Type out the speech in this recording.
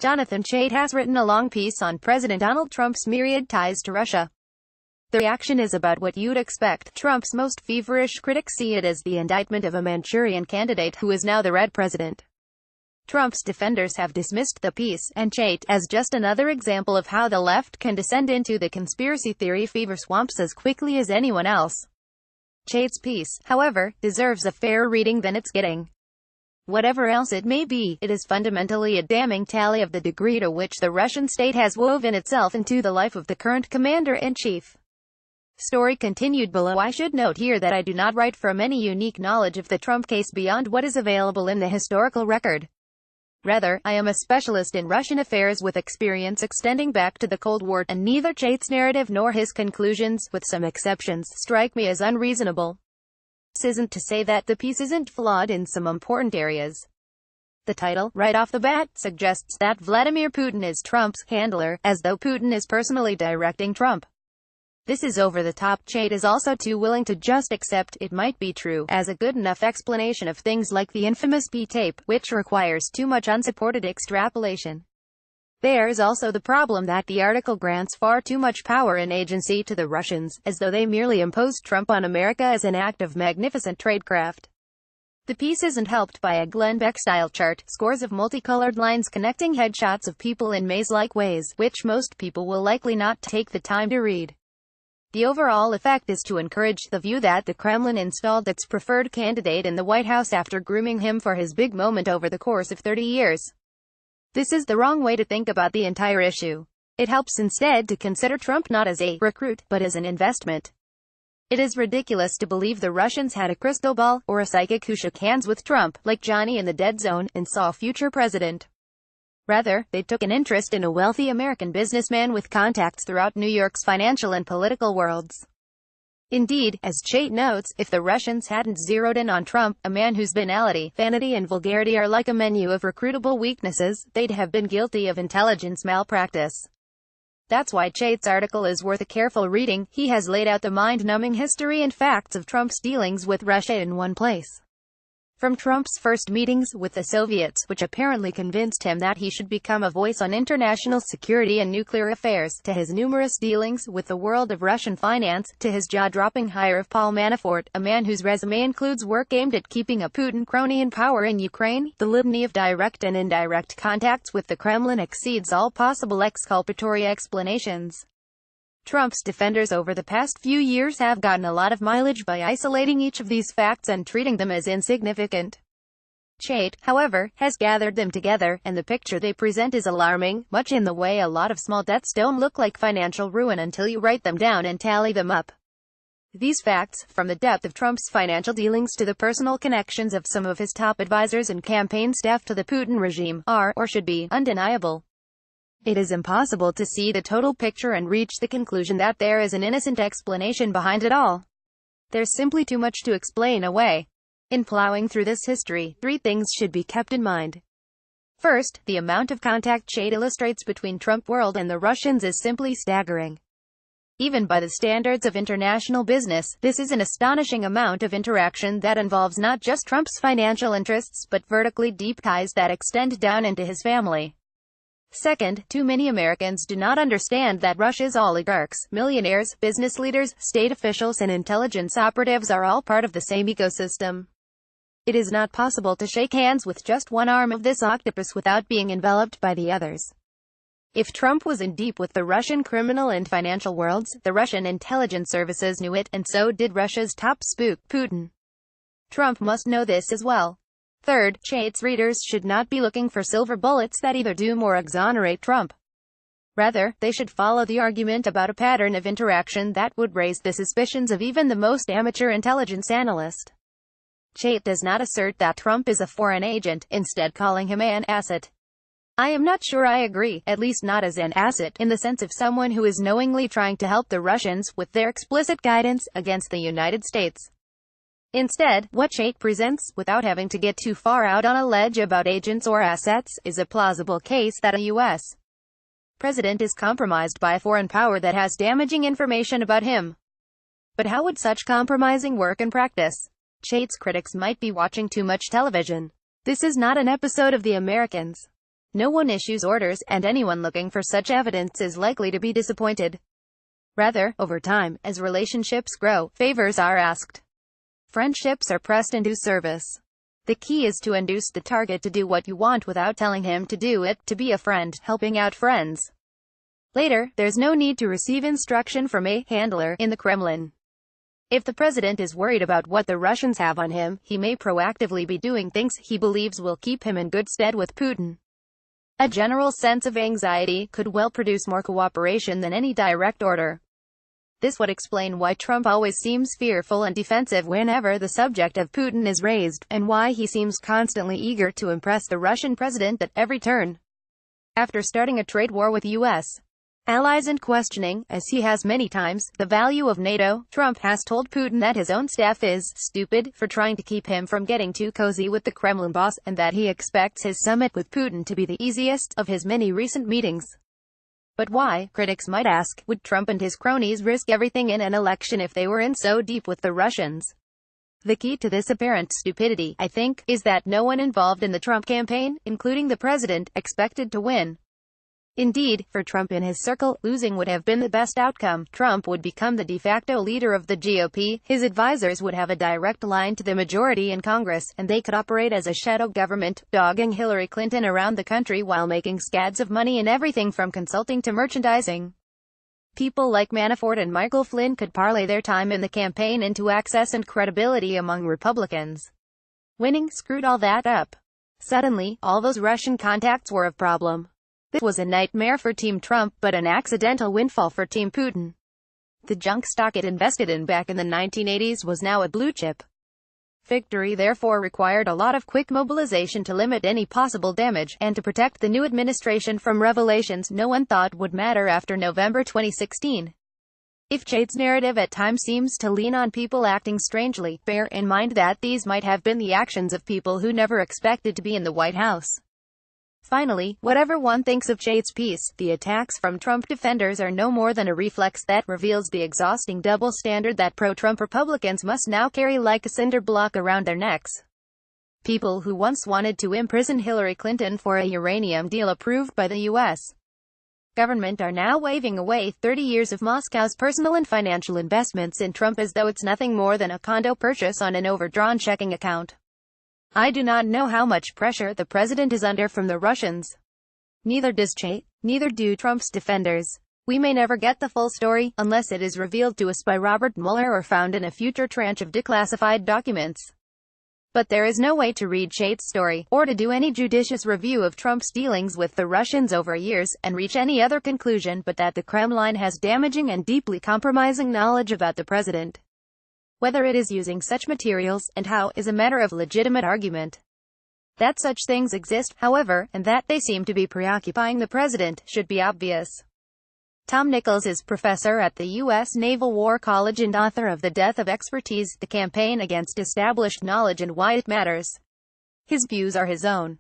Jonathan Chait has written a long piece on President Donald Trump's myriad ties to Russia. The reaction is about what you'd expect. Trump's most feverish critics see it as the indictment of a Manchurian candidate who is now the Red president. Trump's defenders have dismissed the piece, and Chait, as just another example of how the left can descend into the conspiracy theory fever swamps as quickly as anyone else. Chait's piece, however, deserves a fairer reading than it's getting. Whatever else it may be, it is fundamentally a damning tally of the degree to which the Russian state has woven itself into the life of the current commander-in-chief. Story continued below. I should note here that I do not write from any unique knowledge of the Trump case beyond what is available in the historical record. Rather, I am a specialist in Russian affairs with experience extending back to the Cold War, and neither Chait's narrative nor his conclusions, with some exceptions, strike me as unreasonable. This isn't to say that the piece isn't flawed in some important areas. The title, right off the bat, suggests that Vladimir Putin is Trump's handler, as though Putin is personally directing Trump. This is over the top. Chait is also too willing to just accept it might be true as a good enough explanation of things like the infamous B-tape, which requires too much unsupported extrapolation. There is also the problem that the article grants far too much power and agency to the Russians, as though they merely imposed Trump on America as an act of magnificent tradecraft. The piece isn't helped by a Glenn Beck-style chart, scores of multicolored lines connecting headshots of people in maze-like ways, which most people will likely not take the time to read. The overall effect is to encourage the view that the Kremlin installed its preferred candidate in the White House after grooming him for his big moment over the course of 30 years. This is the wrong way to think about the entire issue. It helps instead to consider Trump not as a recruit, but as an investment. It is ridiculous to believe the Russians had a crystal ball, or a psychic who shook hands with Trump, like Johnny in the Dead Zone, and saw a future president. Rather, they took an interest in a wealthy American businessman with contacts throughout New York's financial and political worlds. Indeed, as Chait notes, if the Russians hadn't zeroed in on Trump, a man whose banality, vanity and vulgarity are like a menu of recruitable weaknesses, they'd have been guilty of intelligence malpractice. That's why Chait's article is worth a careful reading. He has laid out the mind-numbing history and facts of Trump's dealings with Russia in one place. From Trump's first meetings with the Soviets, which apparently convinced him that he should become a voice on international security and nuclear affairs, to his numerous dealings with the world of Russian finance, to his jaw-dropping hire of Paul Manafort, a man whose resume includes work aimed at keeping a Putin crony in power in Ukraine, the litany of direct and indirect contacts with the Kremlin exceeds all possible exculpatory explanations. Trump's defenders over the past few years have gotten a lot of mileage by isolating each of these facts and treating them as insignificant. Chait, however, has gathered them together, and the picture they present is alarming, much in the way a lot of small debts don't look like financial ruin until you write them down and tally them up. These facts, from the depth of Trump's financial dealings to the personal connections of some of his top advisors and campaign staff to the Putin regime, are, or should be, undeniable. It is impossible to see the total picture and reach the conclusion that there is an innocent explanation behind it all. There's simply too much to explain away. In plowing through this history, three things should be kept in mind. First, the amount of contact Chait illustrates between Trump world and the Russians is simply staggering. Even by the standards of international business, this is an astonishing amount of interaction that involves not just Trump's financial interests, but vertically deep ties that extend down into his family. Second, too many Americans do not understand that Russia's oligarchs, millionaires, business leaders, state officials and intelligence operatives are all part of the same ecosystem. It is not possible to shake hands with just one arm of this octopus without being enveloped by the others. If Trump was in deep with the Russian criminal and financial worlds, the Russian intelligence services knew it, and so did Russia's top spook, Putin. Trump must know this as well. Third, Chait's readers should not be looking for silver bullets that either doom or exonerate Trump. Rather, they should follow the argument about a pattern of interaction that would raise the suspicions of even the most amateur intelligence analyst. Chait does not assert that Trump is a foreign agent, instead calling him an asset. I am not sure I agree, at least not as an asset, in the sense of someone who is knowingly trying to help the Russians with their explicit guidance against the United States. Instead, what Chait presents, without having to get too far out on a ledge about agents or assets, is a plausible case that a U.S. president is compromised by a foreign power that has damaging information about him. But how would such compromising work in practice? Chait's critics might be watching too much television. This is not an episode of The Americans. No one issues orders, and anyone looking for such evidence is likely to be disappointed. Rather, over time, as relationships grow, favors are asked. Friendships are pressed into service. The key is to induce the target to do what you want without telling him to do it, to be a friend, helping out friends. Later, there's no need to receive instruction from a handler in the Kremlin. If the president is worried about what the Russians have on him, he may proactively be doing things he believes will keep him in good stead with Putin. A general sense of anxiety could well produce more cooperation than any direct order. This would explain why Trump always seems fearful and defensive whenever the subject of Putin is raised, and why he seems constantly eager to impress the Russian president at every turn. After starting a trade war with U.S. allies and questioning, as he has many times, the value of NATO, Trump has told Putin that his own staff is stupid for trying to keep him from getting too cozy with the Kremlin boss, and that he expects his summit with Putin to be the easiest of his many recent meetings. But why, critics might ask, would Trump and his cronies risk everything in an election if they were in so deep with the Russians? The key to this apparent stupidity, I think, is that no one involved in the Trump campaign, including the president, expected to win. Indeed, for Trump and his circle, losing would have been the best outcome. Trump would become the de facto leader of the GOP, his advisors would have a direct line to the majority in Congress, and they could operate as a shadow government, dogging Hillary Clinton around the country while making scads of money in everything from consulting to merchandising. People like Manafort and Michael Flynn could parlay their time in the campaign into access and credibility among Republicans. Winning screwed all that up. Suddenly, all those Russian contacts were a problem. This was a nightmare for Team Trump, but an accidental windfall for Team Putin. The junk stock it invested in back in the 1980s was now a blue chip. Victory therefore required a lot of quick mobilization to limit any possible damage, and to protect the new administration from revelations no one thought would matter after November 2016. If Chait's narrative at times seems to lean on people acting strangely, bear in mind that these might have been the actions of people who never expected to be in the White House. Finally, whatever one thinks of Chait's piece, the attacks from Trump defenders are no more than a reflex that reveals the exhausting double standard that pro-Trump Republicans must now carry like a cinder block around their necks. People who once wanted to imprison Hillary Clinton for a uranium deal approved by the U.S. government are now waving away 30 years of Moscow's personal and financial investments in Trump as though it's nothing more than a condo purchase on an overdrawn checking account. I do not know how much pressure the president is under from the Russians. Neither does Chait, neither do Trump's defenders. We may never get the full story, unless it is revealed to us by Robert Mueller or found in a future tranche of declassified documents. But there is no way to read Chait's story, or to do any judicious review of Trump's dealings with the Russians over years, and reach any other conclusion but that the Kremlin has damaging and deeply compromising knowledge about the president. Whether it is using such materials, and how, is a matter of legitimate argument. That such things exist, however, and that they seem to be preoccupying the president, should be obvious. Tom Nichols is professor at the U.S. Naval War College and author of The Death of Expertise, The Campaign Against Established Knowledge and Why It Matters. His views are his own.